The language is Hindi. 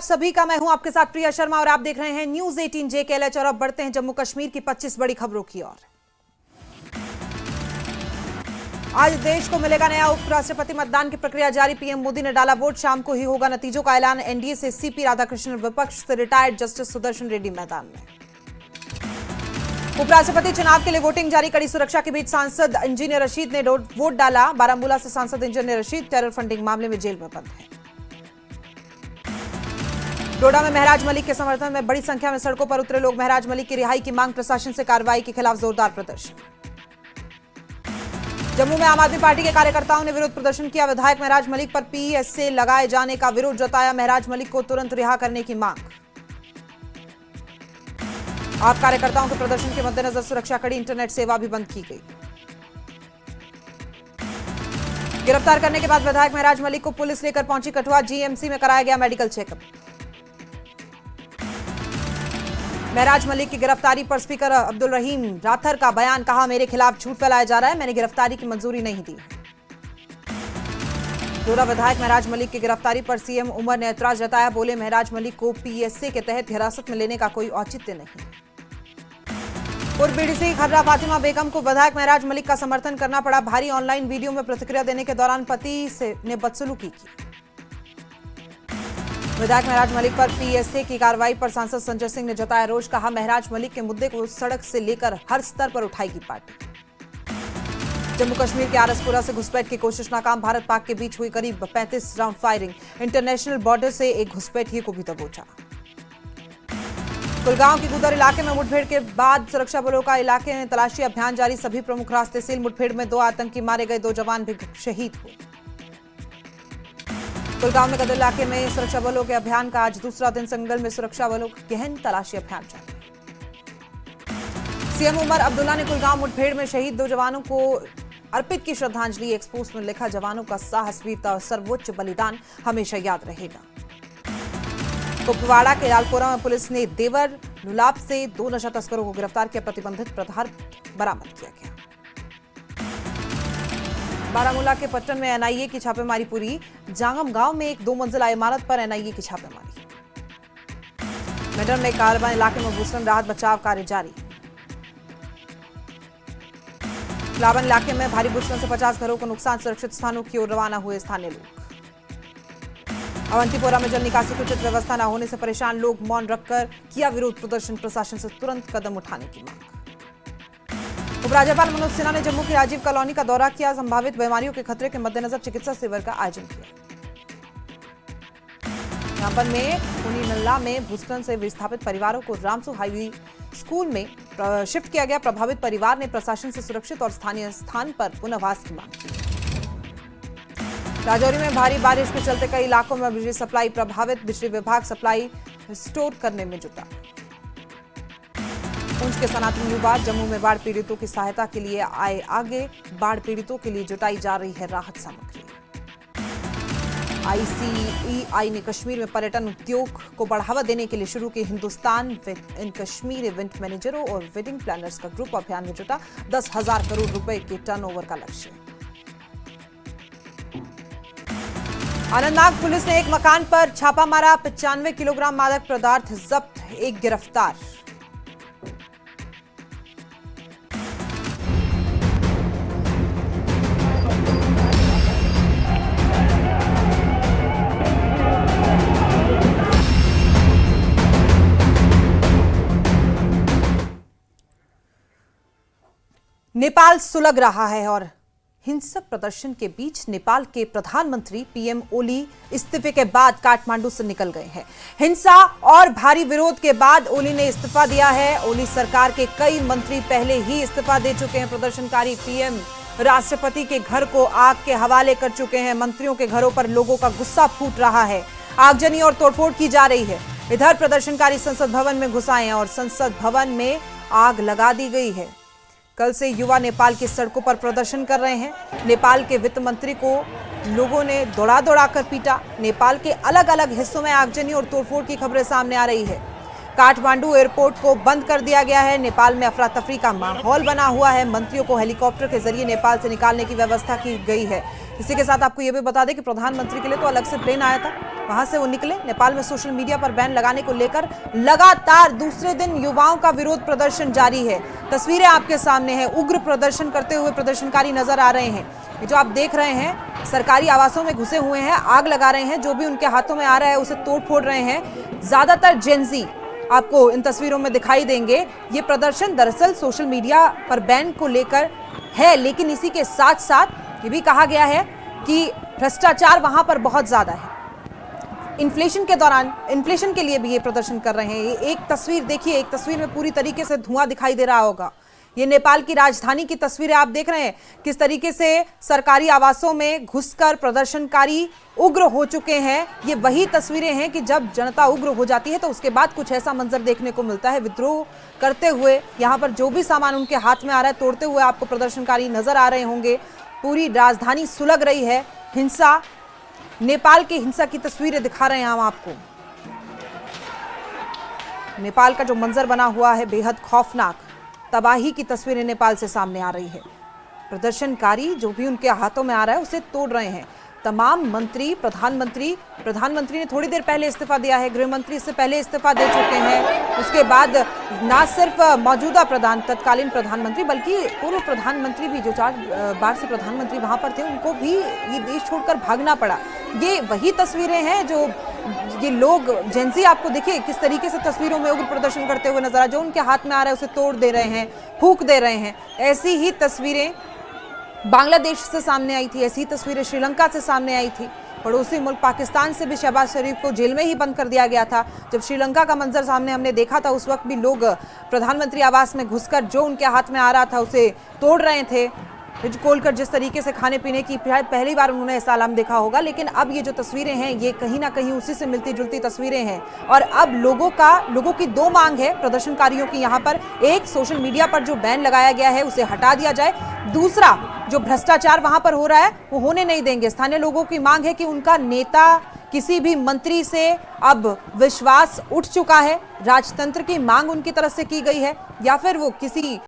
आप सभी का। मैं हूं आपके साथ प्रिया शर्मा और आप देख रहे हैं न्यूज 18 JKLH। और अब बढ़ते हैं जम्मू कश्मीर की 25 बड़ी खबरों की ओर। आज देश को मिलेगा नया उपराष्ट्रपति। मतदान की प्रक्रिया जारी। पीएम मोदी ने डाला वोट। शाम को ही होगा नतीजों का ऐलान। एनडीए से सीपी राधाकृष्णन, विपक्ष से रिटायर्ड जस्टिस सुदर्शन रेड्डी मैदान में। उपराष्ट्रपति चुनाव के लिए वोटिंग जारी। कड़ी सुरक्षा के बीच सांसद इंजीनियर रशीद ने वोट डाला। बारामूला से सांसद इंजीनियर रशीद टेरर फंडिंग मामले में जेल में बंद है। डोडा में महराज मलिक के समर्थन में बड़ी संख्या में सड़कों पर उतरे लोग। महराज मलिक की रिहाई की मांग। प्रशासन से कार्रवाई के खिलाफ जोरदार प्रदर्शन। जम्मू में आम आदमी पार्टी के कार्यकर्ताओं ने विरोध प्रदर्शन किया। विधायक महराज मलिक पर पीएसए लगाए जाने का विरोध जताया। महराज मलिक को तुरंत रिहा करने की मांग। आप कार्यकर्ताओं के प्रदर्शन के मद्देनजर सुरक्षा कड़ी। इंटरनेट सेवा भी बंद की गई। गिरफ्तार करने के बाद विधायक महराज मलिक को पुलिस लेकर पहुंची कठुआ। जीएमसी में कराया गया मेडिकल चेकअप। महराज मलिक की गिरफ्तारी पर स्पीकर अब्दुल रहीम राथर का बयान। कहा, मेरे खिलाफ झूठ फैलाया जा रहा है, मैंने गिरफ्तारी की मंजूरी नहीं दी। डोडा विधायक महराज मलिक की गिरफ्तारी पर सीएम उमर ने ऐतराज जताया। बोले, महराज मलिक को पीएसए के तहत हिरासत में लेने का कोई औचित्य नहीं। पूर्व बीडीसी खर्रा फातिमा बेगम को विधायक महराज मलिक का समर्थन करना पड़ा। भारी ऑनलाइन वीडियो में प्रतिक्रिया देने के दौरान पति ने बदसलूकी की। विधायक महराज मलिक पर पीएसए की कार्रवाई पर सांसद संजय सिंह ने जताया रोष। कहा, महराज मलिक के मुद्दे को सड़क से लेकर हर स्तर पर उठाएगी पार्टी। जम्मू कश्मीर के आरसपुरा से घुसपैठ की कोशिश नाकाम। भारत पाक के बीच हुई करीब 35 राउंड फायरिंग। इंटरनेशनल बॉर्डर से एक घुसपैठिए को भी दबोचा। कुलगांव की गुदर इलाके में मुठभेड़ के बाद सुरक्षा बलों का इलाके में तलाशी अभियान जारी। सभी प्रमुख रास्ते सील। मुठभेड़ में 2 आतंकी मारे गए, 2 जवान भी शहीद हुए। कुलगांव में गदर इलाके में सुरक्षा बलों के अभियान का आज दूसरा दिन। संगल में सुरक्षा बलों का गहन तलाशी अभियान जारी। सीएम उमर अब्दुल्ला ने कुलगांव मुठभेड़ में शहीद 2 जवानों को अर्पित की श्रद्धांजलि। एक पोस्ट में लिखा, जवानों का साहस, वीरता और सर्वोच्च बलिदान हमेशा याद रहेगा। कुपवाड़ा के लालपुरा में पुलिस ने देवर लुलाब से 2 नशा तस्करों को गिरफ्तार किया। प्रतिबंधित पदार्थ बरामद किया गया। बारामूला के पट्टन में एनआईए की छापेमारी पूरी। जांगम गांव में एक 2 मंजिला इमारत पर एनआईए की छापेमारी। मेडर में कारबान इलाके में भूस्खलन राहत बचाव कार्य जारी। लावन इलाके में भारी भूस्खलन से 50 घरों को नुकसान। सुरक्षित स्थानों की ओर रवाना हुए स्थानीय लोग। अवंतीपोरा में जल निकासी की उचित व्यवस्था न होने से परेशान लोग। मौन रखकर किया विरोध प्रदर्शन। प्रशासन से तुरंत कदम उठाने की मांग। उपराज्यपाल मनोज सिन्हा ने जम्मू की राजीव कॉलोनी का दौरा किया। संभावित बीमारियों के खतरे के मद्देनजर चिकित्सा शिविर का आयोजन किया। नामपन में पुनी नल्ला में भूस्खलन से विस्थापित परिवारों को रामसू हाईवे स्कूल में शिफ्ट किया गया। प्रभावित परिवार ने प्रशासन से सुरक्षित और स्थानीय स्थान पर पुनर्वास की मांग की। राजौरी में भारी बारिश के चलते कई इलाकों में बिजली सप्लाई प्रभावित। बिजली विभाग सप्लाई स्टोर करने में जुटा। पुंछ के सनातन युवा जम्मू में बाढ़ पीड़ितों की सहायता के लिए आए आगे। बाढ़ पीड़ितों के लिए जुटाई जा रही है राहत सामग्री। आईसीईआई ने कश्मीर में पर्यटन उद्योग को बढ़ावा देने के लिए शुरू की हिंदुस्तान इन कश्मीर इवेंट मैनेजरों और वेडिंग प्लानर्स का ग्रुप अभियान में जुटा। 10,000 करोड़ रुपए के टर्नओवर का लक्ष्य। अनंतनाग पुलिस ने एक मकान पर छापा मारा। 95 किलोग्राम मादक पदार्थ जब्त, एक गिरफ्तार। नेपाल सुलग रहा है और हिंसक प्रदर्शन के बीच नेपाल के प्रधानमंत्री पीएम ओली इस्तीफे के बाद काठमांडू से निकल गए हैं। हिंसा और भारी विरोध के बाद ओली ने इस्तीफा दिया है। ओली सरकार के कई मंत्री पहले ही इस्तीफा दे चुके हैं। प्रदर्शनकारी पीएम राष्ट्रपति के घर को आग के हवाले कर चुके हैं। मंत्रियों के घरों पर लोगों का गुस्सा फूट रहा है। आगजनी और तोड़फोड़ की जा रही है। इधर प्रदर्शनकारी संसद भवन में घुस आए हैं और संसद भवन में आग लगा दी गई है। कल से युवा नेपाल की सड़कों पर प्रदर्शन कर रहे हैं। नेपाल के वित्त मंत्री को लोगों ने दौड़ा दौड़ा कर पीटा। नेपाल के अलग अलग हिस्सों में आगजनी और तोड़फोड़ की खबरें सामने आ रही है। काठमांडू एयरपोर्ट को बंद कर दिया गया है। नेपाल में अफरा तफरी का माहौल बना हुआ है। मंत्रियों को हेलीकॉप्टर के जरिए नेपाल से निकालने की व्यवस्था की गई है। इसी के साथ आपको यह भी बता दें कि प्रधानमंत्री के लिए तो अलग से प्लेन आया था, वहां से वो निकले। नेपाल में सोशल मीडिया पर बैन लगाने को लेकर लगातार दूसरे दिन युवाओं का विरोध प्रदर्शन जारी है। तस्वीरें आपके सामने हैं, उग्र प्रदर्शन करते हुए प्रदर्शनकारी नजर आ रहे हैं। ये जो आप देख रहे हैं, सरकारी आवासों में घुसे हुए हैं, आग लगा रहे हैं, जो भी उनके हाथों में आ रहा है उसे तोड़ फोड़ रहे हैं। ज्यादातर जेनजी आपको इन तस्वीरों में दिखाई देंगे। ये प्रदर्शन दरअसल सोशल मीडिया पर बैन को लेकर है, लेकिन इसी के साथ साथ ये भी कहा गया है कि भ्रष्टाचार वहां पर बहुत ज्यादा है। इन्फ्लेशन के दौरान, इन्फ्लेशन के लिए भी ये प्रदर्शन कर रहे हैं। एक तस्वीर देखिए, एक तस्वीर में पूरी तरीके से धुआं दिखाई दे रहा होगा। ये नेपाल की राजधानी की तस्वीरें आप देख रहे हैं, किस तरीके से सरकारी आवासों में घुसकर प्रदर्शनकारी उग्र हो चुके हैं। ये वही तस्वीरें हैं कि जब जनता उग्र हो जाती है तो उसके बाद कुछ ऐसा मंजर देखने को मिलता है। विद्रोह करते हुए यहाँ पर जो भी सामान उनके हाथ में आ रहा है तोड़ते हुए आपको प्रदर्शनकारी नजर आ रहे होंगे। पूरी राजधानी सुलग रही है। हिंसा, नेपाल की हिंसा की तस्वीरें दिखा रहे हैं हम आपको। नेपाल का जो मंजर बना हुआ है बेहद खौफनाक, तबाही की तस्वीरें नेपाल से सामने आ रही है। प्रदर्शनकारी जो भी उनके हाथों में आ रहा है उसे तोड़ रहे हैं। तमाम मंत्री, प्रधानमंत्री ने थोड़ी देर पहले इस्तीफा दिया है, गृह मंत्री इससे पहले इस्तीफा दे चुके हैं। उसके बाद ना सिर्फ मौजूदा तत्कालीन प्रधानमंत्री बल्कि पूर्व प्रधानमंत्री भी, जो 4 बार से प्रधानमंत्री वहां पर थे, उनको भी ये देश छोड़कर भागना पड़ा। ये वही तस्वीरें हैं जो ये लोग जेनजी आपको देखिए किस तरीके से तस्वीरों में उग्र प्रदर्शन करते हुए नजर आ, जो उनके हाथ में आ रहा है उसे तोड़ दे रहे हैं, फूंक दे रहे हैं। ऐसी ही तस्वीरें बांग्लादेश से सामने आई थी, ऐसी तस्वीरें श्रीलंका से सामने आई थी। पड़ोसी मुल्क पाकिस्तान से भी शहबाज शरीफ को जेल में ही बंद कर दिया गया था। जब श्रीलंका का मंजर सामने हमने देखा था, उस वक्त भी लोग प्रधानमंत्री आवास में घुसकर जो उनके हाथ में आ रहा था उसे तोड़ रहे थे, फ्रिज खोलकर जिस तरीके से खाने पीने की, पहली बार उन्होंने ऐसा आलम देखा होगा। लेकिन अब ये जो तस्वीरें हैं ये कहीं ना कहीं उसी से मिलती जुलती तस्वीरें हैं। और अब लोगों की 2 मांग है प्रदर्शनकारियों की यहाँ पर। एक, सोशल मीडिया पर जो बैन लगाया गया है उसे हटा दिया जाए। दूसरा, जो भ्रष्टाचार वहां पर हो रहा है वो होने नहीं देंगे। स्थानीय लोगों की मांग है कि उनका नेता, किसी भी मंत्री से अब विश्वास उठ चुका है। राजतंत्र की मांग उनकी तरफ से की गई है, या फिर वो किसी